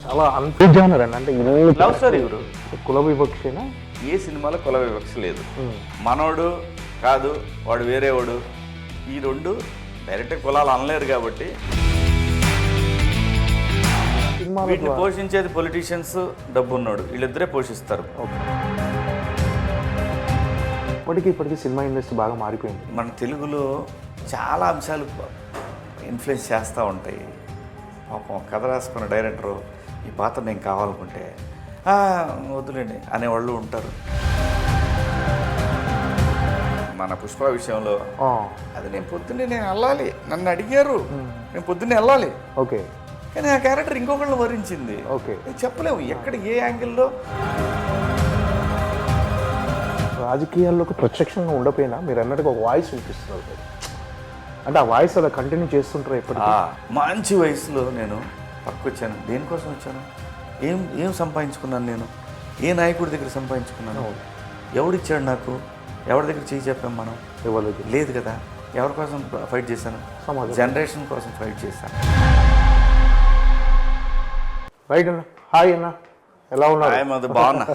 చాలా unfit genre అండి. అంటే లవ్ స్టోరీ గురు. కుల వివక్షేనా? ఏ సినిమాలో కుల వివక్ష లేదు. మనోడు కాదు వాడు వేరేవాడు, ఈ రెండు డైరెక్ట్ కులాలు అనలేరు కాబట్టి వీటిని పోషించేది పొలిటీషియన్స్, డబ్బు ఉన్నాడు, వీళ్ళిద్దరే పోషిస్తారు. ఇప్పటికీ సినిమా ఇండస్ట్రీ బాగా మారిపోయింది. మన తెలుగులో చాలా అంశాలు ఇన్ఫ్లుయెన్స్ చేస్తూ ఉంటాయి. పాపం కథ రాసుకున్న డైరెక్టరు ఈ పాత్ర నేను కావాలనుకుంటే వద్దులేండి అనేవాళ్ళు ఉంటారు. మన పుష్ప విషయంలో అది నేను వెళ్ళాలి, నన్ను అడిగారు, నేను పొద్దున్నే వెళ్ళాలి. ఓకే. కానీ ఆ క్యారెక్టర్ ఇంకొకళ్ళు వరించింది. ఓకే. చెప్పలేము ఎక్కడ ఏ యాంగిల్లో. రాజకీయాల్లోకి ప్రత్యక్షంగా ఉండకపోయినా మీరు అన్నట్టుగా ఒక వాయిస్ వినిపిస్తున్నారు. అంటే ఆ వాయిస్ అలా కంటిన్యూ చేస్తుంటారు ఎప్పటికీ. మంచి వయసులో నేను పక్కకు వచ్చాను. దేనికోసం వచ్చాను? ఏం సంపాదించుకున్నాను నేను? ఏ నాయకుడి దగ్గర సంపాదించుకున్నాను? ఎవడిచ్చాడు నాకు? ఎవరి దగ్గర చేయి చెప్పాం మనం? ఎవరికి లేదు కదా. ఎవరి కోసం ఫైట్ చేశాను? జనరేషన్ కోసం ఫైట్ చేశాను. రైట్ అన్న. హాయ్ అన్న, ఎలా ఉన్నారు? బాగున్నా.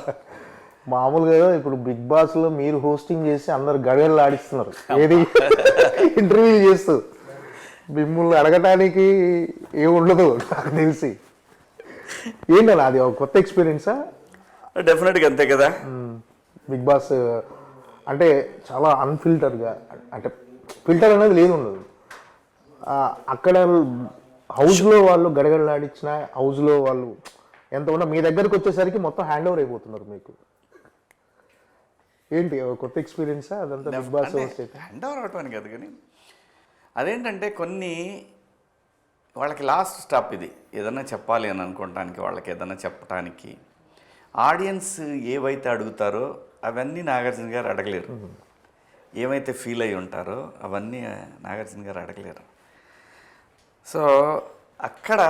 మామూలుగా ఇప్పుడు బిగ్ బాస్లో మీరు హోస్టింగ్ చేసి అందరు గడగడలు ఆడిస్తున్నారు, ఏది ఇంటర్వ్యూ చేస్తూ. మిమ్మల్ని అడగటానికి ఏముండదు నాకు తెలిసి. ఏంటన్నా అది ఒక కొత్త ఎక్స్పీరియన్సా? డెఫినెట్గా అంతే కదా. బిగ్ బాస్ అంటే చాలా అన్ఫిల్టర్గా, అంటే ఫిల్టర్ అనేది లేదు ఉండదు. అక్కడ హౌస్లో వాళ్ళు గడగడలాడించిన, హౌస్లో వాళ్ళు ఎంత ఉన్నా మీ దగ్గరకు వచ్చేసరికి మొత్తం హ్యాండ్ ఓవర్ అయిపోతున్నారు మీకు. ఏంటి కొత్త ఎక్స్పీరియన్సా అదంతా? బిగ్ బాస్ హ్యాండ్ ఓవర్ అవటం కాదు, కానీ అదేంటంటే కొన్ని వాళ్ళకి లాస్ట్ స్టాప్ ఇది. ఏదైనా చెప్పాలి అని అనుకోవటానికి, వాళ్ళకి ఏదైనా చెప్పడానికి ఆడియన్స్ ఏవైతే అడుగుతారో అవన్నీ నాగార్జున గారు అడగలేరు. ఏమైతే ఫీల్ అయి ఉంటారో అవన్నీ నాగార్జున గారు అడగలేరు. సో అక్కడ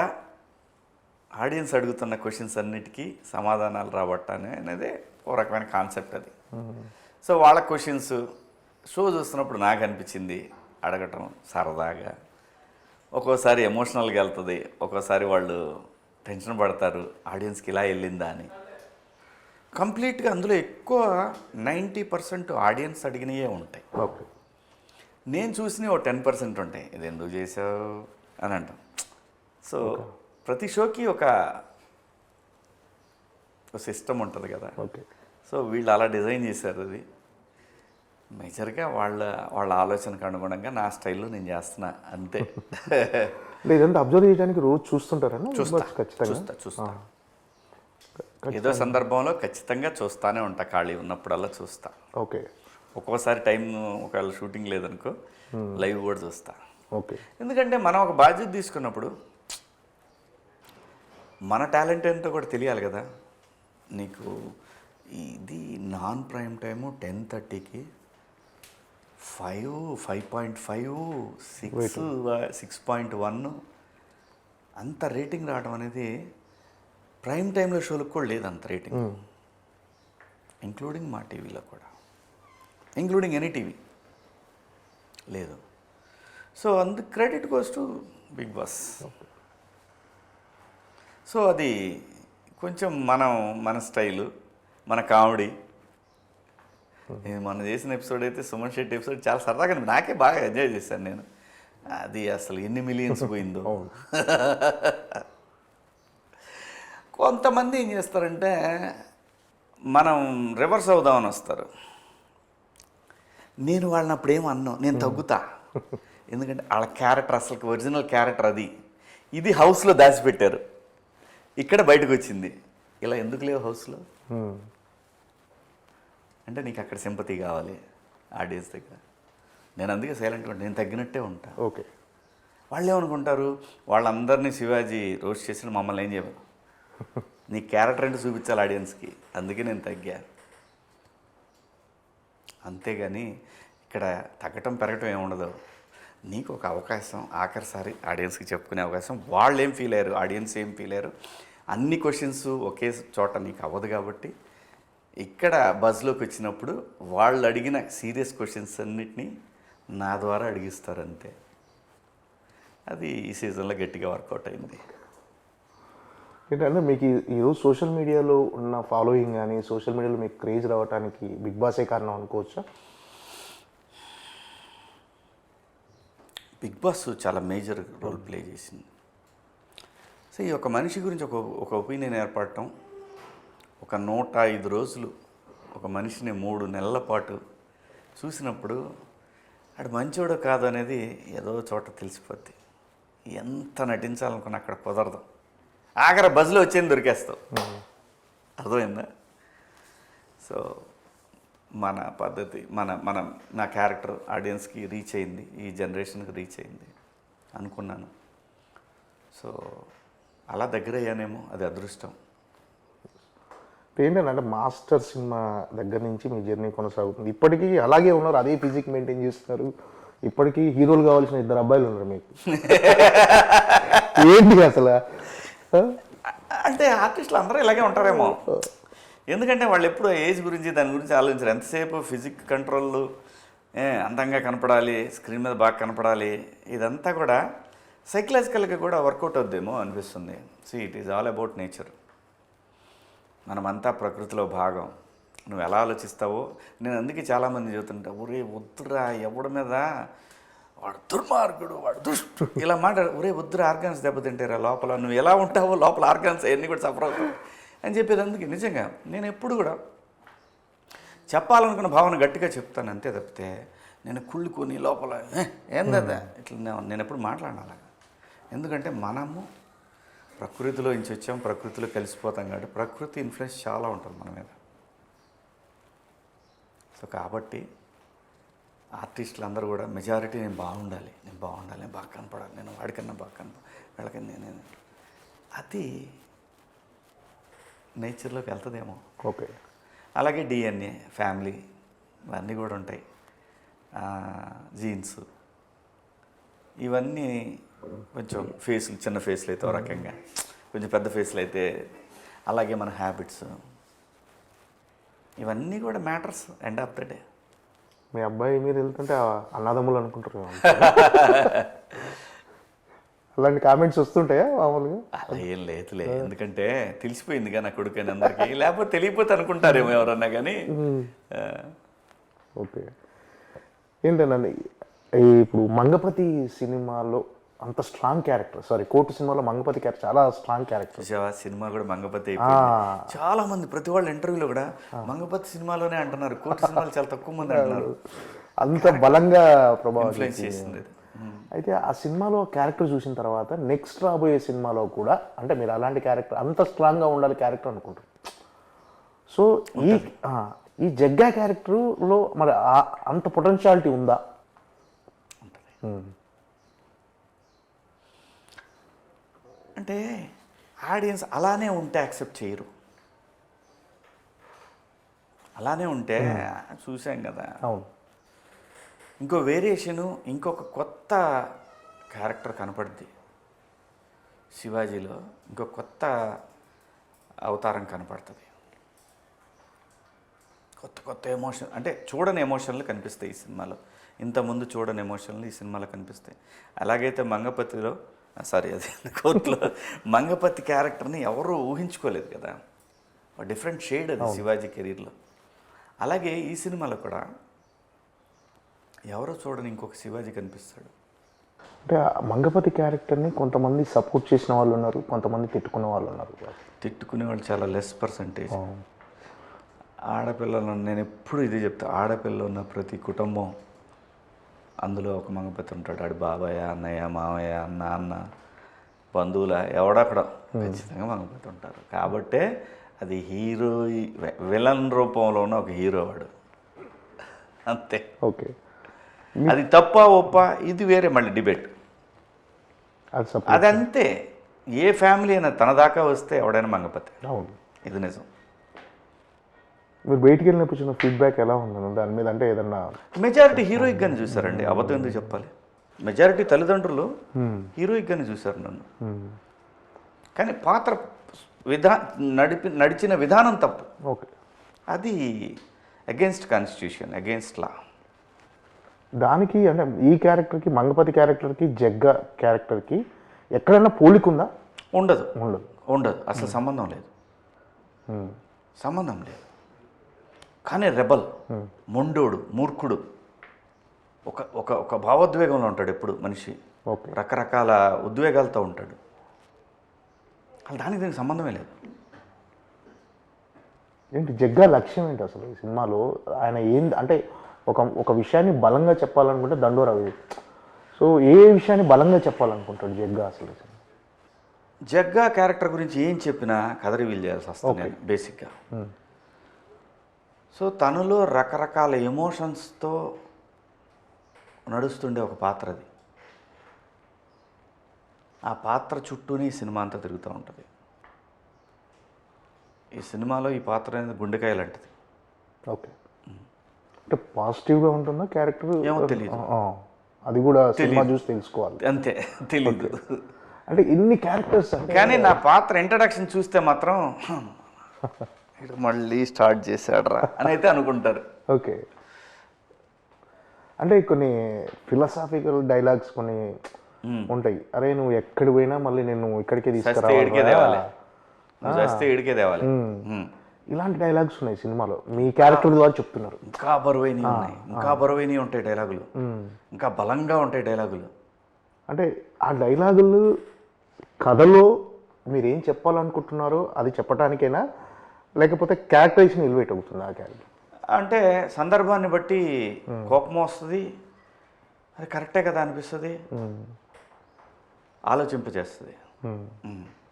ఆడియన్స్ అడుగుతున్న క్వశ్చన్స్ అన్నిటికీ సమాధానాలు రాబట్టాలి అనేది ఒక రకమైన కాన్సెప్ట్ అది. సో వాళ్ళ క్వశ్చన్స్ షో చూస్తున్నప్పుడు నాకు అనిపించింది అడగటం సరదాగా. ఒక్కోసారి ఎమోషనల్గా వెళ్తుంది, ఒక్కోసారి వాళ్ళు టెన్షన్ పడతారు, ఆడియన్స్కి ఇలా వెళ్ళిందా అని. కంప్లీట్గా అందులో ఎక్కువ 90% ఆడియన్స్ అడిగినవే ఉంటాయి. ఓకే. నేను చూసినవి ఓ 10% ఉంటాయి. ఇది ఎందుకు చేసావు అని అంటాం. సో ప్రతి షోకి ఒక సిస్టమ్ ఉంటుంది కదా. ఓకే. సో వీళ్ళు అలా డిజైన్ చేశారు. అది మేజర్గా వాళ్ళ ఆలోచనకు అనుగుణంగా నా స్టైల్లో నేను చేస్తున్నా అంతే. లేదంటే అబ్జర్వ్ చేయడానికి రోజు చూస్తుంటారని? చూస్తా. ఏదో సందర్భంలో ఖచ్చితంగా చూస్తానే ఉంటా, ఖాళీ ఉన్నప్పుడల్లా చూస్తా. ఓకే. ఒక్కోసారి టైం ఒకవేళ షూటింగ్ లేదనుకో లైవ్ కూడా చూస్తా. ఓకే. ఎందుకంటే మనం ఒక బాధ్యత తీసుకున్నప్పుడు మన టాలెంట్ ఏంటో కూడా తెలియాలి కదా. నీకు ఇది నాన్ ప్రైమ్ టైము 10:30కి 5.5 6.1 అంత రేటింగ్ రావడం అనేది ప్రైమ్ టైంలో షోలకు కూడా లేదు అంత రేటింగ్. ఇంక్లూడింగ్ మా టీవీలో కూడా, ఇంక్లూడింగ్ ఎనీ టీవీ లేదు. సో అందుకు credit goes to Big Boss. So అది కొంచెం మన స్టైలు, మన కామెడీ. మనం చేసిన ఎపిసోడ్ అయితే సుమన్ శెట్టి ఎపిసోడ్ చాలా సరదాగా నాకే బాగా ఎంజాయ్ చేశాను నేను. అది అసలు ఎన్ని మిలియన్స్ పోయిందో. కొంతమంది ఏం చేస్తారంటే మనం రివర్స్ అవుదామని వస్తారు. నేను వాళ్ళని అప్పుడేం అన్నాను, నేను తగ్గుతా. ఎందుకంటే వాళ్ళ క్యారెక్టర్ అసలు ఒరిజినల్ క్యారెక్టర్ అది. ఇది హౌస్లో దాచిపెట్టారు, ఇక్కడ బయటకు వచ్చింది. ఇలా ఎందుకు లేవు హౌస్లో అంటే నీకు అక్కడ సింపతి కావాలి ఆడియన్స్ దగ్గర. నేను అందుకే సైలెంట్గా ఉంటాను, నేను తగ్గినట్టే ఉంటా. ఓకే. వాళ్ళు ఏమనుకుంటారు, వాళ్ళందరినీ శివాజీ రోస్ట్ చేసిన మమ్మల్ని ఏం చేయరు, నీ క్యారెక్టర్ అంటే చూపించాలి ఆడియన్స్కి, అందుకే నేను తగ్గా. అంతేగాని ఇక్కడ తగ్గటం పెరగటం ఏముండదు. నీకు ఒక అవకాశం, ఆఖరిసారి ఆడియన్స్కి చెప్పుకునే అవకాశం. వాళ్ళు ఏం ఫీల్ అయ్యారు, ఆడియన్స్ ఏం ఫీల్ అయ్యారు, అన్ని క్వశ్చన్స్ ఒకే చోట నీకు అవ్వదు. కాబట్టి ఇక్కడ బజ్లోకి వచ్చినప్పుడు వాళ్ళు అడిగిన సీరియస్ క్వశ్చన్స్ అన్నిటినీ నా ద్వారా అడిగిస్తారు అంతే. అది ఈ సీజన్లో గట్టిగా వర్కౌట్ అయింది. ఏంటంటే మీకు ఈరోజు సోషల్ మీడియాలో ఉన్న ఫాలోయింగ్ కానీ సోషల్ మీడియాలో మీకు క్రేజ్ రావడానికి బిగ్ బాసే కారణం అనుకోవచ్చా? బిగ్ బాస్ చాలా మేజర్ రోల్ ప్లే చేసింది. సో ఈ ఒక మనిషి గురించి ఒక ఒపీనియన్ ఏర్పడటం, ఒక 105 రోజులు ఒక మనిషిని 3 నెలల పాటు చూసినప్పుడు ఆడు మంచోడో కాదు అనేది ఏదో చోట తెలిసిపోద్ది. ఎంత నటించాలనుకున్నా అక్కడ కుదరదు. ఆఖరి బజ్లో వచ్చేది దొరికేస్తావు. అర్థమైందా? సో మన పద్ధతి నా క్యారెక్టర్ ఆడియన్స్కి రీచ్ అయింది, ఈ జనరేషన్కి రీచ్ అయింది అనుకున్నాను. సో అలా దగ్గర అయ్యానేమో, అది అదృష్టం. ఏంటంటే మాస్టర్ సినిమా దగ్గర నుంచి మీ జర్నీ కొనసాగుతుంది. ఇప్పటికీ అలాగే ఉన్నారు, అదే ఫిజిక్ మెయింటైన్ చేస్తున్నారు. ఇప్పటికీ హీరోలు కావాల్సిన 2 అబ్బాయిలు ఉన్నారు మీకు. ఏంటి అసలు? అంటే ఆర్టిస్టులు అందరూ ఇలాగే ఉంటారేమో. ఎందుకంటే వాళ్ళు ఎప్పుడు ఏజ్ గురించి దాని గురించి ఆలోచించారు. ఎంతసేపు ఫిజిక్ కంట్రోల్, అందంగా కనపడాలి, స్క్రీన్ మీద బాగా కనపడాలి, ఇదంతా కూడా సైకలాజికల్గా కూడా వర్కౌట్ అవుద్దేమో అనిపిస్తుంది. It is all about nature. మనమంతా ప్రకృతిలో భాగం. నువ్వు ఎలా ఆలోచిస్తావో, నేను అందుకే చాలామంది చెబుతుంటా, ఒరే వద్దురా ఎవడి మీద వాడు దుర్మార్గుడు, వాడు దుష్టు ఇలా ఒరే వద్దురా, ఆర్గాన్స్ దెబ్బతింటారా లోపల, నువ్వు ఎలా ఉంటావో లోపల ఆర్గాన్స్ అవన్నీ కూడా సఫర్ అవుతావు అని చెప్పేది. అందుకే నిజంగా నేను ఎప్పుడు కూడా చెప్పాలనుకున్న భావన గట్టిగా చెప్తాను, అంతే తప్పితే నేను కుళ్ళుకొని లోపల ఏందా ఇట్లా నేను ఎప్పుడు మాట్లాడాను అలాగా. ఎందుకంటే మనము ప్రకృతిలో నుంచి వచ్చాం, ప్రకృతిలో కలిసిపోతాం కాబట్టి ప్రకృతి ఇన్ఫ్లుయెన్స్ చాలా ఉంటుంది మన మీద. సో కాబట్టి ఆర్టిస్టులు అందరూ కూడా మెజారిటీ నేను బాగుండాలి, నేను బాగా కనపడాలి, నేను వాడికన్నా బాగా కనపడాలి, వీళ్ళకన్నా నేను, అది నేచర్లోకి వెళ్తుందేమో. ఓకే. అలాగే డిఎన్ఏ, ఫ్యామిలీ ఇవన్నీ కూడా ఉంటాయి, జీన్స్, ఇవన్నీ కొంచెం ఫేస్లు, చిన్న ఫేస్లు అయితే ఒక రకంగా, కొంచెం పెద్ద ఫేస్లు అయితే అలాగే మన హ్యాబిట్స్, ఇవన్నీ కూడా matters end of the day. మీ అబ్బాయి మీరు వెళ్తుంటే అన్నదమ్ములు అనుకుంటారు. అలాంటి కామెంట్స్ వస్తుంటాయా మామూలుగా? అలా ఏం లేదులే, ఎందుకంటే తెలిసిపోయింది కానీ నా కొడుకు అని అందరికీ, లేకపోతే తెలియపోతే అనుకుంటారేమో ఎవరన్నా కానీ. ఓకే. ఏంటండి ఇప్పుడు మంగపతి సినిమాలో అంత స్ట్రాంగ్ క్యారెక్టర్, కోర్టు సినిమాలో మంగపతి క్యారెక్టర్ చాలా స్ట్రాంగ్ క్యారెక్టర్. సినిమా కూడా మంగపతి చాలా మంది, ప్రతి వాళ్ళ ఇంటర్వ్యూలో కూడా మంగపతి సినిమాలోనే అంటున్నారు, కోర్టు సినిమాలు చాలా తక్కువ మంది అంటున్నారు. అంత బలంగా ప్రభావం ఇన్ఫ్లుయెన్స్ చేసింది. అయితే ఆ సినిమాలో క్యారెక్టర్ చూసిన తర్వాత నెక్స్ట్ రాబోయే సినిమాలో కూడా అంటే మీరు అలాంటి క్యారెక్టర్ అంత స్ట్రాంగ్గా ఉండాలి క్యారెక్టర్ అనుకుంటారు. సో ఈ జగ్గా క్యారెక్టర్లో మరి అంత పొటెన్షియాలిటీ ఉందా? అంటే ఆడియన్స్ అలానే ఉంటే యాక్సెప్ట్ చేయరు, అలానే ఉంటే చూసాం కదా. అవును. ఇంకో వేరియేషను, ఇంకొక కొత్త క్యారెక్టర్ కనపడుద్ది శివాజీలో, ఇంకో కొత్త అవతారం కనపడుతుంది, కొత్త ఎమోషన్, అంటే చూడని ఎమోషన్లు కనిపిస్తాయి ఈ సినిమాలో. ఇంతకుముందు చూడని ఎమోషన్లు ఈ సినిమాలో కనిపిస్తాయి. అలాగైతే మంగపతిలో కోర్టులో మంగపతి క్యారెక్టర్ని ఎవరూ ఊహించుకోలేదు కదా, డిఫరెంట్ షేడ్ అది శివాజీ కెరీర్లో. అలాగే ఈ సినిమాలో కూడా ఎవరో చూడని ఇంకొక శివాజీ కనిపిస్తాడు. అంటే మంగపతి క్యారెక్టర్ని కొంతమంది సపోర్ట్ చేసిన వాళ్ళు ఉన్నారు, కొంతమంది తిట్టుకునే వాళ్ళు ఉన్నారు. తిట్టుకునే వాళ్ళు చాలా లెస్ పర్సంటేజ్. ఆడపిల్లలు, నేను ఎప్పుడు ఇది చెప్తా, ఆడపిల్లలు ఉన్న ప్రతి కుటుంబం అందులో ఒక మంగపతి ఉంటాడు. ఆడు బాబాయ్, అన్నయ్య, మామయ్య, నాన్న, బంధువుల ఎవడక్కడ ఖచ్చితంగా మంగపతి ఉంటారు. కాబట్టే అది హీరో, విలన్ రూపంలో ఉన్న ఒక హీరో వాడు, అంతే. ఓకే. అది తప్ప ఒప్ప ఇది వేరే మళ్ళీ డిబేట్, అదంతే. ఏ ఫ్యామిలీ అయినా తన దాకా వస్తే ఎవడైనా మంగపతి. అవును, ఇది నిజం. మీరు బయటికి వెళ్ళినప్పుడు చిన్న ఫీడ్బ్యాక్ ఎలా ఉందని దాని మీద? అంటే ఏదన్నా మెజారిటీ హీరోయిక్గానే చూసారండి, అబద్ధం ఎందుకు చెప్పాలి. మెజారిటీ తల్లిదండ్రులు హీరోయిక్గానే చూశారు నన్ను. కానీ పాత్ర నడిచిన విధానం తప్పు. ఓకే. అది అగెన్స్ట్ కాన్స్టిట్యూషన్, అగెన్స్ట్ లా. దానికి అంటే ఈ క్యారెక్టర్కి మంగపతి క్యారెక్టర్కి జగ్గ క్యారెక్టర్కి ఎక్కడైనా పోలిక ఉందా? ఉండదు ఉండదు. ఉండదు అసలు సంబంధం లేదు, సంబంధం లేదు. కానీ రెబల్, మొండోడు, మూర్ఖుడు, ఒక ఒక ఒక భావోద్వేగంలో ఉంటాడు ఎప్పుడు మనిషి. ఓకే. రకరకాల ఉద్వేగాలతో ఉంటాడు. అసలు దానికి దీనికి సంబంధమే లేదు. ఏంటి జగ్గ లక్ష్యం ఏంటి అసలు ఈ సినిమాలో? ఆయన ఏంది అంటే ఒక విషయాన్ని బలంగా చెప్పాలనుకుంటే దండోరావు. సో ఏ విషయాన్ని బలంగా చెప్పాలనుకుంటాడు జగ్గ అసలు? జగ్గా క్యారెక్టర్ గురించి ఏం చెప్పినా కథ రివీల్ చేయాల్సి వస్తుంది నేను బేసిక్గా. సో తనలో రకరకాల ఎమోషన్స్తో నడుస్తుండే ఒక పాత్ర అది. ఆ పాత్ర చుట్టూనే ఈ సినిమా అంతా తిరుగుతూ ఉంటుంది. ఈ సినిమాలో ఈ పాత్ర అనేది గుండెకాయ లాంటిది. ఓకే. అంటే పాజిటివ్గా ఉంటుందా క్యారెక్టర్? ఏమో తెలియదు, అది కూడా సినిమా చూసి తెలుసుకోవాలి. అంతే, తెలీదు. అంటే ఇన్ని క్యారెక్టర్స్ కానీ నా పాత్ర ఇంట్రడక్షన్ చూస్తే మాత్రం మళ్ళీ స్టార్ట్ చేశాడ్రా అని అయితే అనుకుంటారు. ఓకే. అంటే కొన్ని ఫిలాసాఫికల్ డైలాగ్స్ కొన్ని ఉంటాయి. అరే నువ్వు ఎక్కడికి పోయినా మళ్ళీ నేను ఇక్కడికే తీసుకురావాలి, ఇలాంటి డైలాగ్స్ ఉన్నాయి సినిమాలో. మీ క్యారెక్టర్ ద్వారా చెప్తున్నారు. ఇంకా బరువైనవి ఉన్నాయి, ఇంకా బరువైనవి ఉంటాయి డైలాగులు, ఇంకా బలంగా ఉంటాయి డైలాగులు. అంటే ఆ డైలాగులు కథలో మీరు ఏం చెప్పాలనుకుంటున్నారో అది చెప్పడానికైనా, లేకపోతే క్యారెక్టరైజేషన్ ఎలివేట్ అవుతుంది ఆ క్యారెక్టర్? అంటే సందర్భాన్ని బట్టి కోపం వస్తుంది, అది కరెక్టే కదా అనిపిస్తుంది, ఆలోచింపజేస్తుంది.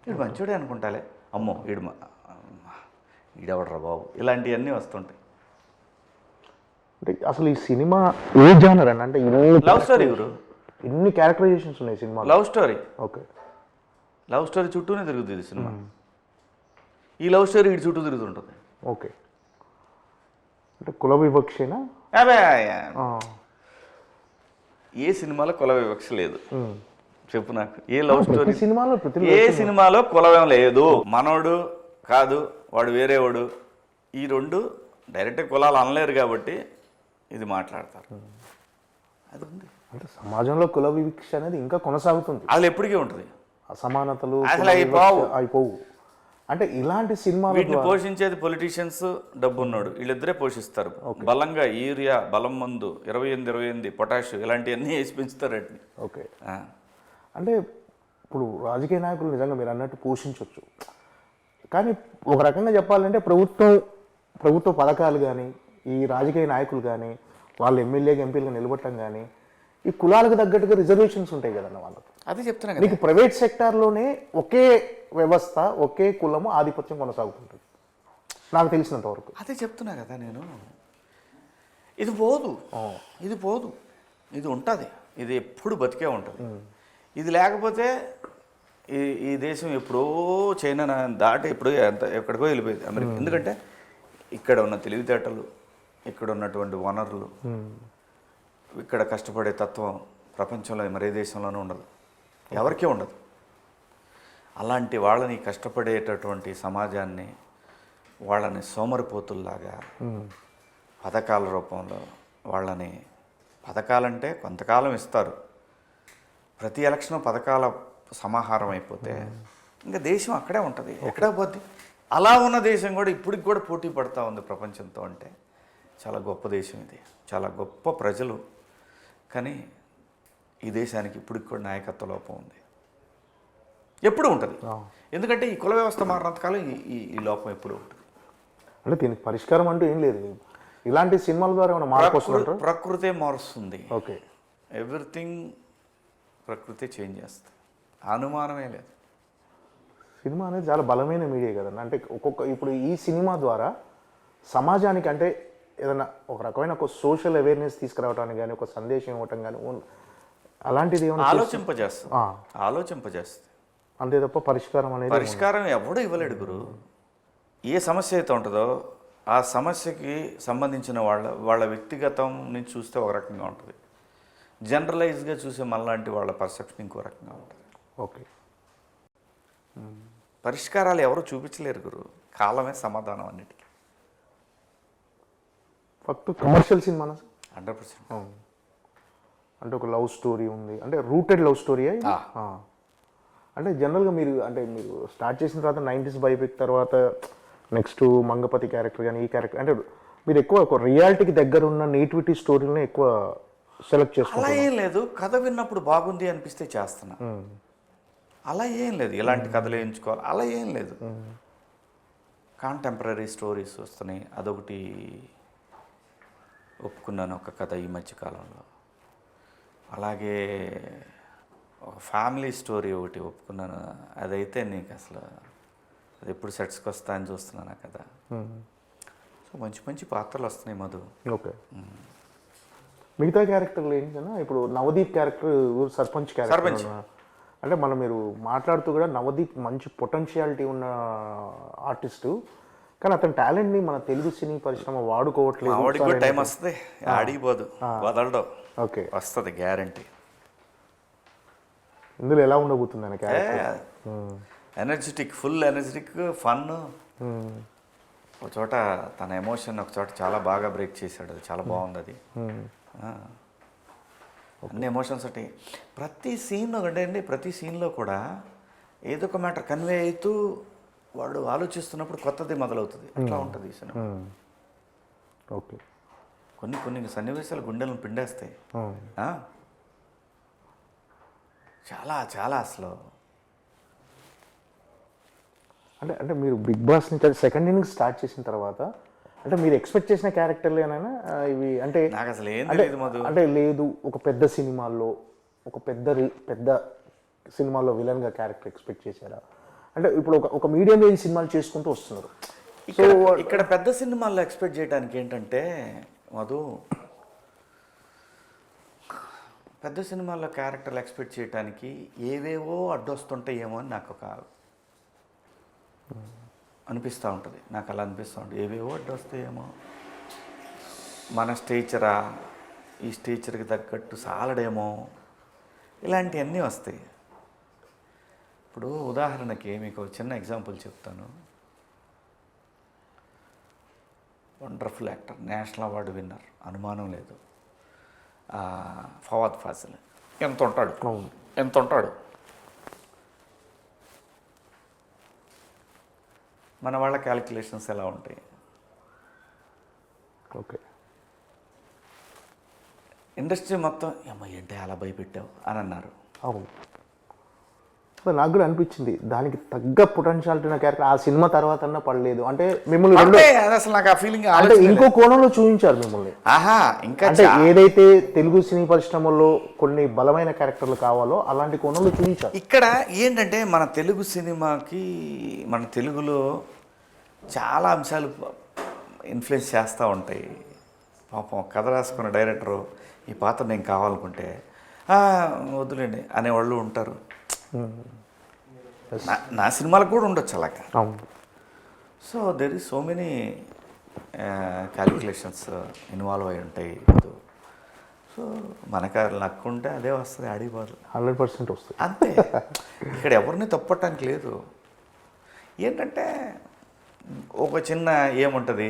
వీడు మంచోడే అనుకుంటాలే, అమ్మో ఈడెవడరా బాబు, ఇలాంటివన్నీ వస్తుంటాయి. అంటే అసలు ఈ సినిమా ఏ జానర్ అని అంటే లవ్ స్టోరీ గురు, ఎన్ని క్యారెక్టరైజేషన్స్ ఉన్నాయి cinema? Love story. Okay. Love story చుట్టూనే తిరుగుతుంది సినిమా. ఈ లవ్ స్టోరీ ఇటు చుట్టూ తిరుగుతుంటుంది. ఓకే. అంటే కుల వివక్షేనా? అదే ఏ సినిమాలో కుల వివక్ష లేదు చెప్పు నాకు. ఏ లవ్ స్టోరీ సినిమాలో ఏ సినిమాలో కులవేం లేదు. మనోడు కాదు, వాడు వేరేవాడు, ఈ రెండు డైరెక్ట్గా కులాలు అనలేరు కాబట్టి ఇది మాట్లాడతారు. అది ఉంది. అంటే సమాజంలో కుల వివక్ష అనేది ఇంకా కొనసాగుతుంది. అసలు ఎప్పటికీ ఉంటుంది. అసమానతలు అసలు అయిపోవు. అంటే ఇలాంటి సినిమాలు వీటిని పోషించేది పొలిటీషియన్స్, డబ్బు ఉన్నాడు, వీళ్ళిద్దరే పోషిస్తారు. బలంగా యూరియా, బలం మందు, 28 పొటాష్ ఇలాంటివన్నీ వేసి పెంచుతారు వాటిని. ఓకే. అంటే ఇప్పుడు రాజకీయ నాయకులు నిజంగా మీరు అన్నట్టు పోషించవచ్చు. కానీ ఒక రకంగా చెప్పాలంటే ప్రభుత్వ పథకాలు కానీ, ఈ రాజకీయ నాయకులు కానీ, వాళ్ళు ఎమ్మెల్యేగా ఎంపీలుగా నిలబడటం కానీ, ఈ కులాలకు తగ్గట్టుగా రిజర్వేషన్స్ ఉంటాయి కదన్న వాళ్ళకు. అదే చెప్తున్నా. మీకు ప్రైవేట్ సెక్టార్లోనే ఒకే వ్యవస్థ, ఒకే కులము ఆధిపత్యం కొనసాగుతుంటుంది నాకు తెలిసినంత వరకు. అదే చెప్తున్నా కదా నేను. ఇది పోదు, ఇది పోదు, ఇది ఉంటుంది, ఇది ఎప్పుడు బతికే ఉంటుంది. ఇది లేకపోతే ఈ దేశం ఎప్పుడో చైనా దాటి ఎప్పుడో ఎక్కడికో వెళ్ళిపోయింది అమెరికా. ఎందుకంటే ఇక్కడ ఉన్న తెలివితేటలు, ఇక్కడ ఉన్నటువంటి వనరులు, ఇక్కడ కష్టపడే తత్వం ప్రపంచంలో మరే దేశంలోనూ ఉండదు, ఎవరికీ ఉండదు. అలాంటి వాళ్ళని, కష్టపడేటటువంటి సమాజాన్ని, వాళ్ళని సోమరిపోతుల్లాగా పథకాల రూపంలో వాళ్ళని, పథకాలంటే కొంతకాలం ఇస్తారు, ప్రతి ఎలక్షన్ పథకాల సమాహారం అయిపోతే ఇంకా దేశం అక్కడే ఉంటుంది, ఎక్కడ పోద్ది. అలా ఉన్న దేశం కూడా ఇప్పటికి కూడా పోటీ పడుతూ ఉంది ప్రపంచంతో. అంటే చాలా గొప్ప దేశం ఇది, చాలా గొప్ప ప్రజలు. కానీ ఈ దేశానికి ఇప్పటికి కూడా నాయకత్వ లోపం ఉంది, ఎప్పుడు ఉంటుంది. ఎందుకంటే ఈ కుల వ్యవస్థ మారినంతకాలం ఈ లోపం ఎప్పుడు ఉంటుంది. అంటే దీనికి పరిష్కారం అంటూ ఏం లేదు. ఇలాంటి సినిమాల ద్వారా ఏమైనా మార్పు వస్తుందంటారా? ప్రకృతే మారుస్తుంది. ఓకే. ఎవ్రీథింగ్ ప్రకృతి చేంజ్ చేస్తుంది, అనుమానమే లేదు. సినిమా అనేది చాలా బలమైన మీడియా కదండి. అంటే ఇప్పుడు ఈ సినిమా ద్వారా సమాజానికి అంటే ఏదైనా ఒక రకమైన ఒక సోషల్ అవేర్నెస్ తీసుకురావడానికి కానీ, ఒక సందేశం ఇవ్వటం కానీ, అలాంటిది ఏమైనా ఆలోచింపజేస్తుంది అంతే తప్ప పరిష్కారం ఎవడూ ఇవ్వలేడు గురు. ఏ సమస్య అయితే ఉంటుందో ఆ సమస్యకి సంబంధించిన వాళ్ళ వ్యక్తిగతం నుంచి చూస్తే ఒక రకంగా ఉంటుంది, జనరలైజ్గా చూసే మనలాంటి వాళ్ళ పర్సెప్షన్ ఇంకో రకంగా ఉంటుంది. ఓకే. పరిష్కారాలు ఎవరు చూపించలేరు గురు, కాలమే సమాధానం అన్నిటికీ. First commercial cinema 100%. అంటే ఒక లవ్ స్టోరీ ఉంది, అంటే రూటెడ్ లవ్ స్టోరీ. అంటే జనరల్గా మీరు స్టార్ట్ చేసిన తర్వాత 90s బయోపిక్ తర్వాత నెక్స్ట్ మంగపతి క్యారెక్టర్ కానీ ఈ క్యారెక్టర్, అంటే మీరు ఎక్కువ ఒక రియాలిటీకి దగ్గర ఉన్న నేటివిటీ స్టోరీని ఎక్కువ సెలెక్ట్ అలా చేసుకుంటారు. ఏం లేదు, కథ విన్నప్పుడు బాగుంది అనిపిస్తే చేస్తున్నా. అలా ఏం లేదు, ఎలాంటి కథలు ఎంచుకోవాలి అలా ఏం లేదు. కాంటెంపరీ స్టోరీస్ వస్తున్నాయి, అదొకటి ఒప్పుకున్నాను ఒక కథ ఈ మధ్యకాలంలో. అలాగే ఒక ఫ్యామిలీ స్టోరీ ఒకటి ఒప్పుకున్నాను, అదైతే నీకు అసలు అది ఎప్పుడు సెట్స్కి వస్తా అని చూస్తున్నాను ఆ కథ. సో మంచి మంచి పాత్రలు వస్తున్నాయి మధు. ఓకే. మిగతా క్యారెక్టర్లు ఏంటన్నా, ఇప్పుడు నవదీప్ క్యారెక్టర్ సర్పంచ్ క్యారెక్టర్, అంటే మీరు మాట్లాడుతూ కూడా నవదీప్ మంచి పొటెన్షియాలిటీ ఉన్న ఆర్టిస్టు, కానీ అతని టాలెంట్ని మన తెలుగు సినీ పరిశ్రమ వాడుకోవట్లేదు. ఆడికి కూడా టైం వస్తుంది, ఆడిపోదు, వదలడం. ఓకే, వస్తుంది గ్యారంటీ. ఇందులో ఎలా ఉండబోతుంది అన్న character? Energetic, full energetic, fun. ఒక చోట తన ఎమోషన్ ఒక చోట చాలా బాగా బ్రేక్ చేశాడు, అది చాలా బాగుంది. అది అన్ని ఎమోషన్స్ ఉంటాయి ప్రతి సీన్లో. అండి ప్రతి సీన్లో కూడా ఏదో ఒక మ్యాటర్ కన్వే అవుతూ వాడు ఆలోచిస్తున్నప్పుడు కొత్తది మొదలవుతుంది, అట్లా ఉంటుంది ఈ సినిమా. ఓకే. కొన్ని కొన్ని సన్నివేశాలు గుండెలను పిండేస్తాయి. చాలా చాలా అసలు అంటే మీరు బిగ్ బాస్ నుంచి సెకండ్ ఇన్నింగ్స్ స్టార్ట్ చేసిన తర్వాత అంటే మీరు ఎక్స్పెక్ట్ చేసిన క్యారెక్టర్లేనైనా ఇవి? అంటే నాకు అసలు ఏం తెలియదు మధు. అంటే లేదు, ఒక పెద్ద సినిమాల్లో ఒక పెద్ద సినిమాల్లో విలన్గా క్యారెక్టర్ ఎక్స్పెక్ట్ చేశారా? అంటే ఇప్పుడు ఒక మీడియం రేంజ్ సినిమాలు చేసుకుంటూ వస్తున్నారు. ఇక్కడ పెద్ద సినిమాల్లో ఎక్స్పెక్ట్ చేయడానికి ఏంటంటే మధు, పెద్ద సినిమాల్లో క్యారెక్టర్లు ఎక్స్పెక్ట్ చేయడానికి ఏవేవో అడ్డొస్తుంటాయేమో అని నాకు ఒక అనిపిస్తూ ఉంటుంది. నాకు అలా అనిపిస్తూ ఉంటుంది, ఏవేవో అడ్డొస్తాయేమో, మన స్టేచరా ఈ స్టేచర్కి తగ్గట్టు సాలడేమో, ఇలాంటివన్నీ వస్తాయి. ఇప్పుడు ఉదాహరణకి మీకు చిన్న ఎగ్జాంపుల్ చెప్తాను. Wonderful actor, national award winner, అనుమానం లేదు, ఫవాద్ ఫాసిల్. ఎంత ఉంటాడు మన వాళ్ళ క్యాలిక్యులేషన్స్ ఎలా ఉంటాయి? ఓకే. ఇండస్ట్రీ మొత్తం ఏమో ఏంటి అలా భయపెట్టావు అని అన్నారు. అవును, నాకు కూడా అనిపించింది దానికి తగ్గ పొటెన్షియాలిటీ ఉన్న క్యారెక్టర్ ఆ సినిమా తర్వాత అన్నా పడలేదు. అంటే మిమ్మల్ని అసలు నాకు ఆ ఫీలింగ్ అంటే ఇంకో కోణంలో చూపించారు మిమ్మల్ని. ఇంకా అంటే ఏదైతే తెలుగు సినీ పరిశ్రమలో కొన్ని బలమైన క్యారెక్టర్లు కావాలో అలాంటి కోణంలో చూపించారు. ఇక్కడ ఏంటంటే మన తెలుగు సినిమాకి, మన తెలుగులో చాలా అంశాలు ఇన్ఫ్లుయెన్స్ చేస్తూ ఉంటాయి. పాపం కథ రాసుకున్న డైరెక్టరు ఈ పాత్ర నేను కావాలనుకుంటే వద్దులేండి అనేవాళ్ళు ఉంటారు. నా సినిమాలకు కూడా ఉండొచ్చు అలాగా. So there is so many calculations involve అయి ఉంటాయి. సో మనకు లక్ ఉంటే అదే వస్తుంది, ఆడిపోదు. 100% వస్తుంది అంతే. ఇక్కడ ఎవరిని తప్పటానికి లేదు. ఏంటంటే ఒక చిన్న ఏముంటుంది,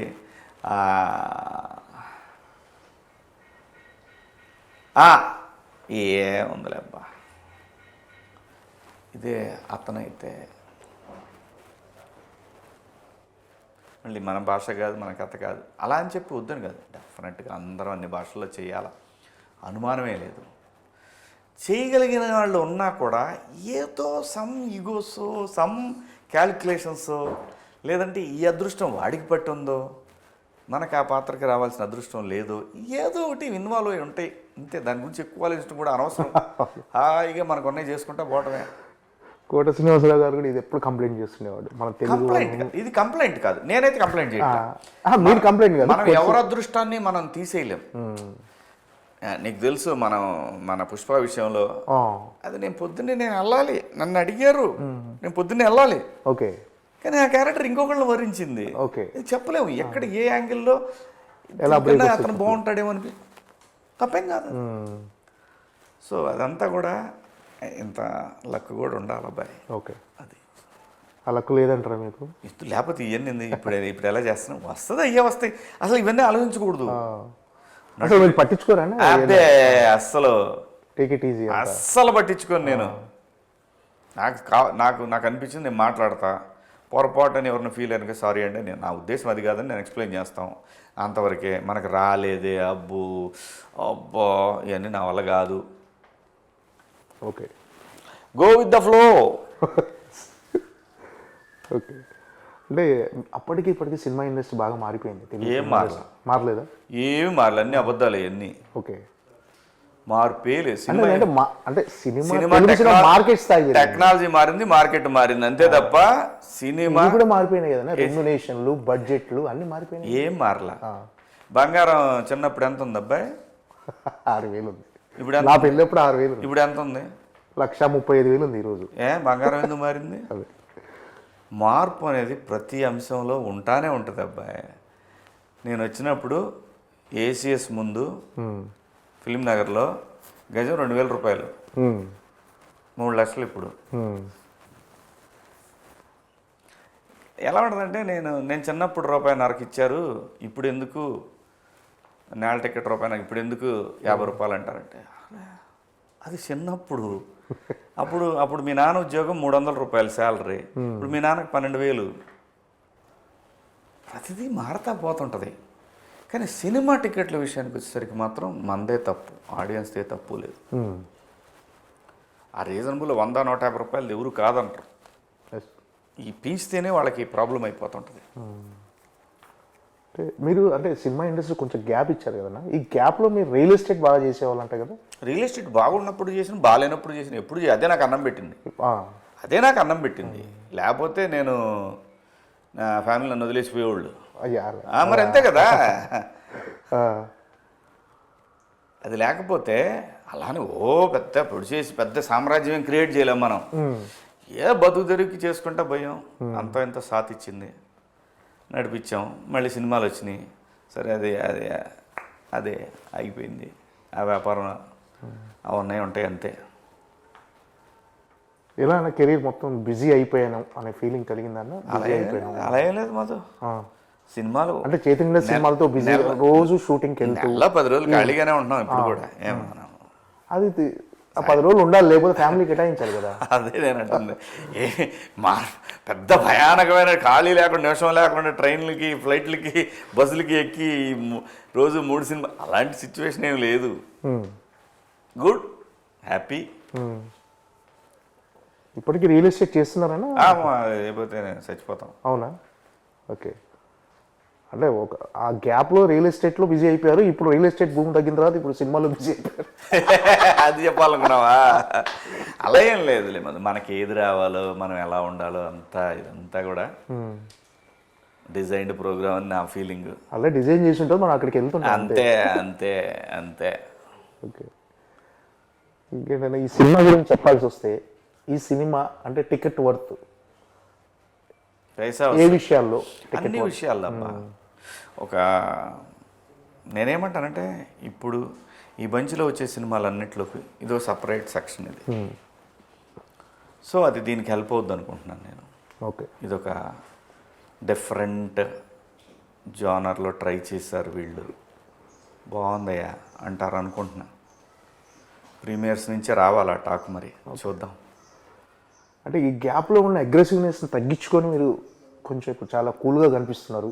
ఏముందిలే అబ్బా, ఇదే అతనైతే మళ్ళీ మన భాష కాదు, మన కథ కాదు అలా అని చెప్పి వద్దని కాదు. డెఫినెట్గా అందరం అన్ని భాషల్లో చేయాలి, అనుమానమే లేదు. చేయగలిగిన వాళ్ళు ఉన్నా కూడా ఏదో సమ్ ఈగోసో, సమ్ క్యాలిక్యులేషన్సో, లేదంటే ఈ అదృష్టం వాడికి పట్టుందో, మనకు ఆ పాత్రకి రావాల్సిన అదృష్టం లేదు, ఏదో ఒకటి ఇన్వాల్వ్ అయి ఉంటాయి అంతే. దాని గురించి ఎక్కువ ఆలోచించడం కూడా అనవసరం. హాయిగా మనకు ఉన్నాయి చేసుకుంటా పోవటమే. కోట శ్రీనివాసరావు గారు కూడా ఇది ఎప్పుడు కంప్లైంట్ చేస్తుండేవాడు మన తెలుగు. ఇది కంప్లైంట్ కాదు, నేనైతే కంప్లైంట్ చేయను. మీరు కంప్లైంట్ కాదు, మనం ఎవరి అదృష్టాన్ని మనం తీసేయలేం. నీకు తెలుసు మన పుష్ప విషయంలో అది నేను పొద్దున్నే వెళ్ళాలి, నన్ను అడిగారు, నేను పొద్దున్నే వెళ్ళాలి. ఓకే. కానీ ఆ క్యారెక్టర్ ఇంకొకళ్ళని వరించింది. ఓకే. చెప్పలేము ఎక్కడ ఏ యాంగిల్లో అతను బాగుంటాడేమో అని. తప్పేం కాదు. సో అదంతా కూడా ఇంత లక్ కూడా ఉండాలి అబ్బాయి. ఓకే. అది ఆ లక్ లేదంటారా మీకు? లేకపోతే ఇవన్నీ ఇప్పుడు ఎలా చేస్తున్నాం, వస్తుంది, అయ్యే వస్తాయి. అసలు ఇవన్నీ ఆలోచించకూడదు. అసలు మీరు పట్టించుకోరా అదే అస్సలు టేక్ ఇట్ ఈజీ అస్సలు పట్టించుకోను నేను. నాకు అనిపించింది నేను మాట్లాడతా, పొరపాటు అని ఎవరిని ఫీల్ అయినా సారీ అండి, నేను నా ఉద్దేశం అది కాదని నేను ఎక్స్ప్లెయిన్ చేస్తాం, అంతవరకే. మనకు రాలేదే అబ్బో ఇవన్నీ నా వల్ల కాదు. Okay, go with the flow. Okay. అంటే అప్పటికి ఇప్పటికి సినిమా ఇండస్ట్రీ బాగా మారిపోయింది. ఏం మారలేదా? ఏమి మారలే, అన్ని అబద్ధాలు అవన్నీ. ఓకే, మార్పే లేదు. అంటే సినిమా మార్కెట్ స్థాయి టెక్నాలజీ మారింది, మార్కెట్ మారింది, అంతే తప్ప సినిమా కూడా మారిపోయినాయి కదా. రెమ్యునేషన్లు, బడ్జెట్లు అన్ని మారిపోయినాయి. ఏం మారలా. బంగారం చిన్నప్పుడు ఎంత ఉంది అబ్బాయి? 6,000 ఉంది. ఇప్పుడు నా పెళ్ళప్పుడు 6,000. ఇప్పుడు ఎంత ఉంది? 1,35,000 ఉంది ఈరోజు. బంగారం ఎందుకు మారింది? మార్పు అనేది ప్రతి అంశంలో ఉంటానే ఉంటుంది అబ్బాయి. నేను వచ్చినప్పుడు ఏసీఎస్ ముందు ఫిలిం నగర్లో గజం 2,000 రూపాయలు, 3 లక్షలు ఇప్పుడు. ఎలా ఉంటుందంటే నేను చిన్నప్పుడు ₹1.5 ఇచ్చారు, ఇప్పుడు ఎందుకు నేల టికెట్ ₹1 ఇప్పుడు ఎందుకు 50 రూపాయలు అంటారంటే, అది చిన్నప్పుడు. అప్పుడు మీ నాన్న ఉద్యోగం 300 రూపాయలు శాలరీ, ఇప్పుడు మీ నాన్నకు 12,000. ప్రతిదీ మారుతా పోతుంటుంది. కానీ సినిమా టికెట్ల విషయానికి వచ్చేసరికి మాత్రం మనదే తప్పు, ఆడియన్స్దే తప్పు లేదు. ఆ రీజనబుల్ 100-150 రూపాయలు ఎవరు కాదంటారు. ఈ పీస్తేనే వాళ్ళకి ప్రాబ్లం అయిపోతుంటుంది. మీరు అంటే సినిమా ఇండస్ట్రీ కొంచెం గ్యాప్ ఇచ్చారు కదా, ఈ గ్యాప్లో మీరు రియల్ ఎస్టేట్ బాగా చేసేవాళ్ళంట కదా. రియల్ ఎస్టేట్ బాగున్నప్పుడు చేసిన, బాగాలేనప్పుడు చేసిన, ఎప్పుడు అదే నాకు అన్నం పెట్టింది. అదే నాకు అన్నం పెట్టింది. లేకపోతే నేను నా ఫ్యామిలీ నన్ను వదిలేసిపోయేవాళ్ళు. మరి అంతే కదా. అది లేకపోతే అలానే పెద్ద ప్రొడ్యూస్ పెద్ద సామ్రాజ్యం క్రియేట్ చేయలేం మనం. బతుకు తెరువుకి చేసుకుంటా భయం అంత ఇంత సాత్ ఇచ్చింది, నడిపించాం. మళ్ళీ సినిమాలు వచ్చినాయి, సరే అదే ఆగిపోయింది. ఆ వ్యాపారం అవన్నీ ఉంటాయి అంతే. ఎలా కెరీర్ మొత్తం బిజీ అయిపోయాను అనే ఫీలింగ్ కలిగిందన్న? అలా ఏం లేదు మాతో. సినిమాలు అంటే చైతన్య సినిమాలతో బిజీ, రోజు షూటింగ్కి వెళ్తూ 10 రోజులు ఖాళీగానే ఉంటున్నాం ఇప్పుడు కూడా. అది 10 రోజులు ఉండాలి, లేకపోతే ఫ్యామిలీ కేటాయించాలి కదా. అదే నేను అంటుంది. పెద్ద భయానకమైన ఖాళీ లేకుండా, నిమిషం లేకుండా ట్రైన్లకి, ఫ్లైట్లకి, బస్సులకి ఎక్కి రోజు 3 సినిమా, అలాంటి సిచ్యువేషన్ ఏం లేదు. Good, happy. ఇప్పటికీ రియల్ ఎస్టేట్ చేస్తున్నారన్నా? లేకపోతే చచ్చిపోతాం. అవునా? ఓకే. అంటే ఆ గ్యాప్లో రియల్ ఎస్టేట్లో బిజీ అయిపోయారు, ఇప్పుడు రియల్ ఎస్టేట్ భూమి తగ్గిన తర్వాత ఇప్పుడు సినిమాలో బిజీ అయిపోయారు. అది చెప్పాలనుకున్నావా? అలా ఏం లేదులే, మనకి ఏది రావాలో, మనం ఎలా ఉండాలో ఇదంతా కూడా డిజైన్డ్ ప్రోగ్రామ్ అని నా ఫీలింగ్. అలా డిజైన్ చేసి ఉంటుంది, మనం అక్కడికి వెళ్తున్నాం. అంతే. ఓకే. ఇంకేంటంటే ఈ సినిమా గురించి చెప్పాల్సి వస్తే, ఈ సినిమా అంటే టికెట్ వర్త్ ఏ విషయాల్లో? అన్ని విషయాల్లో అమ్మా. నేనేమంటానంటే, ఇప్పుడు ఈ బంచ్లో వచ్చే సినిమాలన్నింటిలోకి ఇదో సపరేట్ సెక్షన్ ఇది. సో అది దీనికి హెల్ప్ అవుద్ది అనుకుంటున్నాను నేను. ఓకే. ఇదొక డిఫరెంట్ జానర్లో ట్రై చేశారు వీళ్ళు, బాగుందయ్యా అంటారు అనుకుంటున్నా. ప్రీమియర్స్ నుంచే రావాలా టాక్, మరి చూద్దాం. అంటే ఈ గ్యాప్లో ఉన్న అగ్రెసివ్నెస్ని తగ్గించుకొని మీరు కొంచెం ఇప్పుడు చాలా కూల్గా కనిపిస్తున్నారు.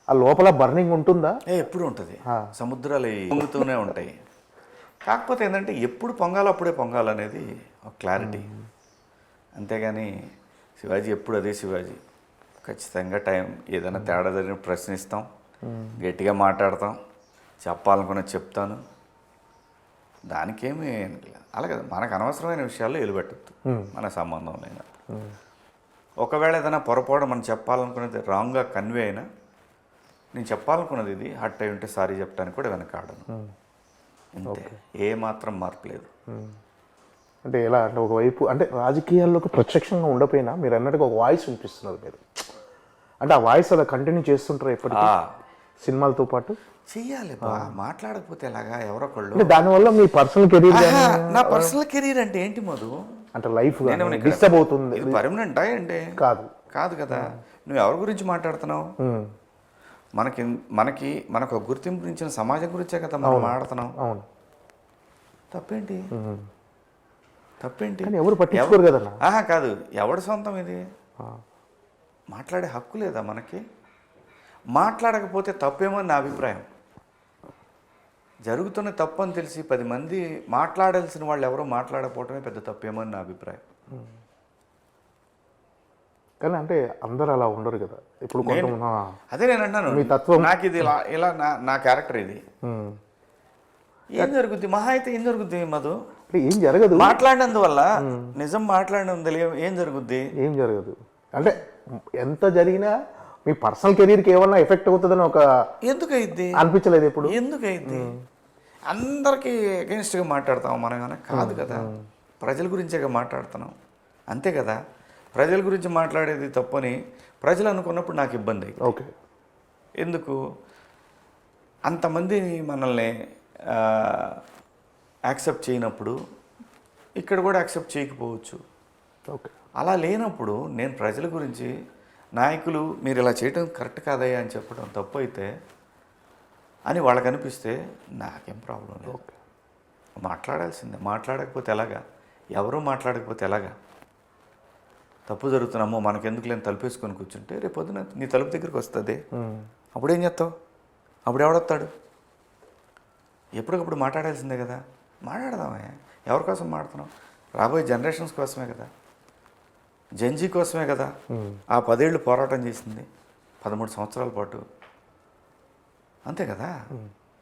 ఆ లోపల బర్నింగ్ ఉంటుందా? ఎప్పుడు ఉంటుంది. సముద్రాలు పొంగుతూనే ఉంటాయి. కాకపోతే ఏంటంటే ఎప్పుడు పొంగాలో అప్పుడే పొంగాలనేది ఒక క్లారిటీ. అంతేగాని శివాజీ ఎప్పుడు అదే శివాజీ. ఖచ్చితంగా టైం ఏదైనా తేడా జరిగిన ప్రశ్నిస్తాం, గట్టిగా మాట్లాడతాం, చెప్పాలనుకున్నది చెప్తాను. దానికేమి అలా కదా, మనకు అనవసరమైన విషయాల్లో ఎలుపెట్టద్దు, మన సంబంధం లేనా. ఒకవేళ ఏదైనా పొరపాటు మనం చెప్పాలనుకున్నది రాంగ్గా కన్వే అయినా, నేను చెప్పాలనుకున్నది ఇది హట్ అయి ఉంటే సారీ చెప్పడానికి కూడా వెనకాడను. అంతే, ఏ మాత్రం మార్పు లేదు. అంటే ఎలా అంటే, ఒకవైపు అంటే రాజకీయాల్లోకి ప్రత్యక్షంగా ఉండపోయినా మీరు అన్నట్టుగా ఒక వాయిస్ వినిపిస్తున్నారు మీరు. అంటే ఆ వాయిస్ అలా కంటిన్యూ చేస్తుంటారు ఎప్పటికీ సినిమాలతో పాటు? చెయ్యాలి బా, మాట్లాడకపోతే ఎలాగా ఎవరొకళ్ళు. అంటే దానివల్ల మీ పర్సనల్ కెరీర్? నా పర్సనల్ కెరీర్ అంటే ఏంటి మధు? అంటే లైఫ్ డిస్టర్బ్ అవుతుంది. ఇది పర్మనెంటా ఏంటి? కాదు కదా. నువ్వు ఎవరి గురించి మాట్లాడుతున్నావు? మనకు గుర్తింపు ఇచ్చిన సమాజం గురించే కదా మనం మాట్లాడుతున్నాం. అవును. తప్పేంటి? కానీ ఎవరు పట్టించుకోరు కదన్నా. కాదు, ఎవడి సొంతం ఇది? మాట్లాడే హక్కు లేదా మనకి? మాట్లాడకపోతే తప్పేమో అని నా అభిప్రాయం. జరుగుతున్న తప్పు అని తెలిసి 10 మంది మాట్లాడాల్సిన వాళ్ళు ఎవరో మాట్లాడకపోవటమే పెద్ద తప్పేమో అని నా అభిప్రాయం. కానీ అంటే అందరూ అలా ఉండరు కదా. ఇప్పుడు అదే నేను అంటున్నాను, మీ తత్వం నాకు ఇది ఇలా నా క్యారెక్టర్ ఇది. ఏం జరుగుద్ది? మహా అయితే ఏం జరుగుద్ది మధు? ఏం జరగదు. మాట్లాడినందువల్ల, నిజం మాట్లాడినందువల్ల ఏం జరుగుద్ది? ఏం జరగదు. అంటే ఎంత జరిగినా మీ పర్సనల్ కెరీర్కి ఏమన్నా ఎఫెక్ట్ అవుతుందని ఒక ఎందుకైద్ది అనిపించలేదు ఇప్పుడు? ఎందుకైద్ది? అందరికీ అగెన్స్ట్గా మాట్లాడతాం మనం ఏమైనా? కాదు కదా, ప్రజల గురించేగా మాట్లాడుతున్నాం, అంతే కదా. ప్రజల గురించి మాట్లాడేది తప్పని ప్రజలు అనుకున్నప్పుడు నాకు ఇబ్బంది అయింది. ఓకే. ఎందుకు అంతమంది మనల్ని యాక్సెప్ట్ చేయనప్పుడు ఇక్కడ కూడా యాక్సెప్ట్ చేయకపోవచ్చు. ఓకే. అలా లేనప్పుడు నేను ప్రజల గురించి, నాయకులు మీరు ఇలా చేయడం కరెక్ట్ కాదయ్యా అని చెప్పడం తప్పు అయితే అని వాళ్ళకి అనిపిస్తే నాకేం ప్రాబ్లం లేదు. మాట్లాడాల్సిందే. మాట్లాడకపోతే ఎలాగా? ఎవరూ మాట్లాడకపోతే ఎలాగా? తప్పు జరుగుతున్నామో మనకెందుకు లేని తలుపేసుకొని కూర్చుంటే రేపు పొద్దున నీ తలుపు దగ్గరికి వస్తుంది. అప్పుడేం చేస్తావు? అప్పుడు ఎవడొస్తాడు? ఎప్పటికప్పుడు మాట్లాడాల్సిందే కదా. మాట్లాడదామే. ఎవరి కోసం మాట్లాడుతున్నాం? రాబోయే జనరేషన్స్ కోసమే కదా, జంజీ కోసమే కదా. ఆ 10 ఏళ్ళు పోరాటం చేసింది, 13 సంవత్సరాల పాటు, అంతే కదా.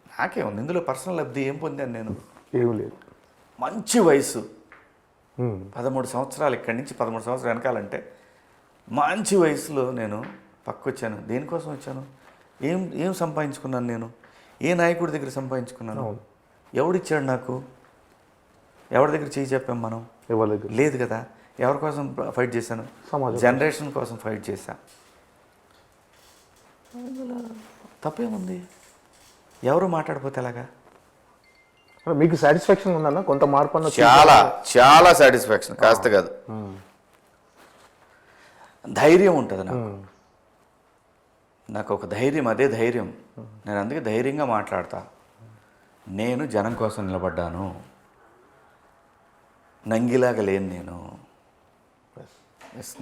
నాకేముంది ఇందులో? పర్సనల్ లబ్ధి ఏం పొందాను నేను? ఏం లేదు. మంచి వయసు 13 సంవత్సరాలు, ఇక్కడి నుంచి 13 సంవత్సరాలు వెనకాలంటే మంచి వయసులో నేను పక్కొచ్చాను. దేనికోసం వచ్చాను? ఏం సంపాదించుకున్నాను నేను? ఏ నాయకుడి దగ్గర సంపాదించుకున్నాను? ఎవడిచ్చాడు నాకు? ఎవరి దగ్గర చేయి చెప్పాం మనం? ఎవరి దగ్గర లేదు కదా. ఎవరి కోసం ఫైట్ చేశాను? జనరేషన్ కోసం ఫైట్ చేశా. తప్పేముంది? ఎవరు మాట్లాడిపోతే ఎలాగా? మీకు సాటిస్ఫాక్షన్ ఉందన్న కొంత మార్పు అన్న? చాలా చాలా సాటిస్ఫాక్షన్, కాస్త కాదు. ధైర్యం ఉంటుంది నాకు ఒక ధైర్యం, అదే ధైర్యం. నేను అందుకే ధైర్యంగా మాట్లాడతా. నేను జనం కోసం నిలబడ్డాను, నంగిలాగా లేను నేను.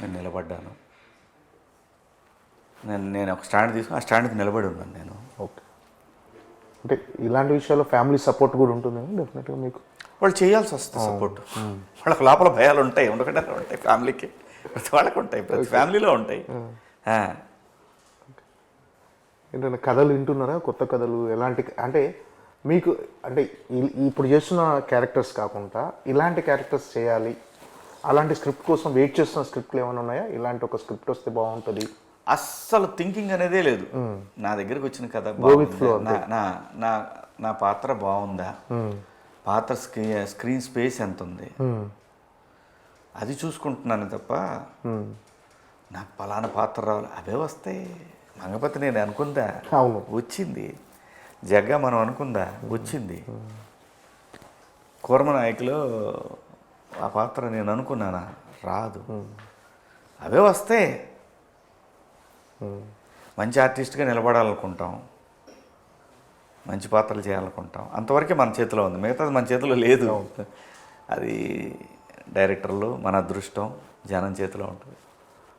నేను నిలబడ్డాను. నేను ఒక స్టాండ్ తీసుకుని ఆ స్టాండ్కి నిలబడి ఉన్నాను నేను. ఓకే. అంటే ఇలాంటి విషయాల్లో ఫ్యామిలీ సపోర్ట్ కూడా ఉంటుంది డెఫినెట్గా మీకు? వాళ్ళు చేయాల్సి వస్తుంది సపోర్ట్. వాళ్ళకి లోపల భయాలు ఉంటాయి, ఉండకుండా ఉంటాయి. ఫ్యామిలీకి ప్రతి వాళ్ళకి ఉంటాయి, ప్రతి ఫ్యామిలీలో ఉంటాయి. ఏంటంటే కథలు వింటున్నారా? కొత్త కథలు ఎలాంటి? అంటే మీకు అంటే ఇప్పుడు చేస్తున్న క్యారెక్టర్స్ కాకుండా ఇలాంటి క్యారెక్టర్స్ చేయాలి, అలాంటి స్క్రిప్ట్ కోసం వెయిట్ చేస్తున్న స్క్రిప్ట్లు ఏమైనా ఉన్నాయా? ఇలాంటి ఒక స్క్రిప్ట్ వస్తే బాగుంటుంది? అస్సలు థింకింగ్ అనేదే లేదు. నా దగ్గరికి వచ్చిన కథ నా పాత్ర బాగుందా, పాత్ర స్క్రీన్ స్పేస్ ఎంత ఉంది, అది చూసుకుంటున్నాను తప్ప నాకు పలానా పాత్ర రావాలి అవే వస్తాయి. మంగపతి నేను అనుకుందా వచ్చింది, జగ్గా మనం అనుకుందా వచ్చింది, కూర్మనాయకులో ఆ పాత్ర నేను అనుకున్నానా రాదు, అవే వస్తాయి. మంచి ఆర్టిస్ట్గా నిలబడాలనుకుంటాం, మంచి పాత్రలు చేయాలనుకుంటాం, అంతవరకే మన చేతిలో ఉంది. మిగతాది మన చేతిలో లేదు. అది డైరెక్టర్లు, మన అదృష్టం, జనం చేతిలో ఉంటుంది.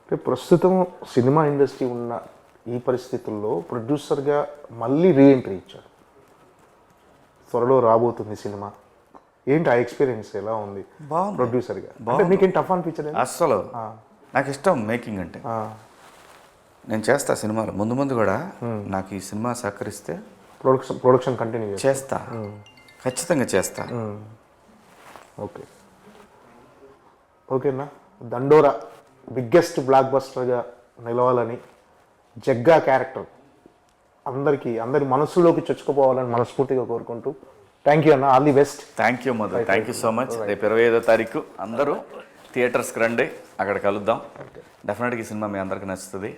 అంటే ప్రస్తుతం సినిమా ఇండస్ట్రీ ఉన్న ఈ పరిస్థితుల్లో ప్రొడ్యూసర్గా మళ్ళీ రీఎంట్రీ ఇచ్చాడు. త్వరలో రాబోతుంది సినిమా. ఏంటి ఆ ఎక్స్పీరియన్స్ ఎలా ఉంది ప్రొడ్యూసర్గా? అంటే మీకేం టఫ్ అనిపించలేదు? అస్సలు నాకు ఇష్టం మేకింగ్ అంటే. నేను చేస్తా సినిమాలు ముందు ముందు కూడా. నాకు ఈ సినిమా సహకరిస్తే ప్రొడక్షన్ కంటిన్యూ చేస్తా, ఖచ్చితంగా చేస్తా. ఓకే ఓకేనా. దండోరా బిగ్గెస్ట్ బ్లాక్ బస్టర్గా నిలవాలని, జగ్గా క్యారెక్టర్ అందరి మనసులోకి చొచ్చుకుపోవాలని మనస్ఫూర్తిగా కోరుకుంటూ థ్యాంక్ యూ అన్న. All the best. Thank you Madhu, thank you so much. రేపు 25వ తారీఖు అందరూ థియేటర్స్కి రండి, అక్కడ కలుద్దాం. డెఫినెట్గా ఈ సినిమా మీ అందరికీ నచ్చుతుంది.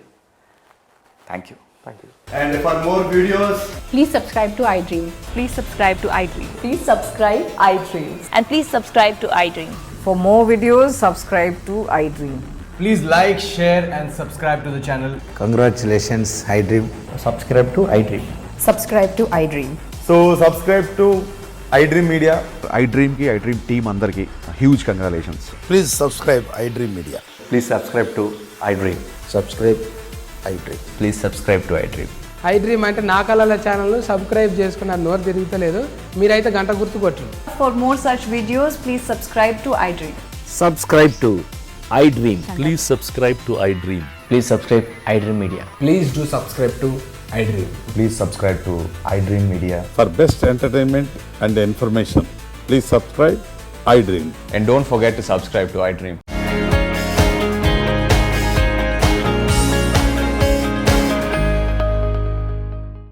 Thank you. Thank you. And for more videos, please subscribe to iDream. Please subscribe to iDream. Please subscribe iDream. And please subscribe to iDream. For more videos, subscribe to iDream. Please like, share, and subscribe to the channel. Congratulations, iDream. Subscribe to iDream. Subscribe to iDream. So subscribe to iDream Media. iDreamకి iDream team అందరికీ huge congratulations. Please subscribe iDream Media. Please subscribe to iDream. Subscribe iDream. Please subscribe to iDream. iDream అంటే నా కళల ఛానల్ను subscribe చేసుకున్న నోరు తిరుగుతలేదు, మీరైతే గంట గుర్తు కొట్టండి. For more such videos, please subscribe to iDream. Subscribe to iDream. Please subscribe to iDream. Please subscribe iDream Media. Please do subscribe to iDream. Please subscribe to iDream media. For best entertainment and information, please subscribe iDream. And don't forget to subscribe to iDream.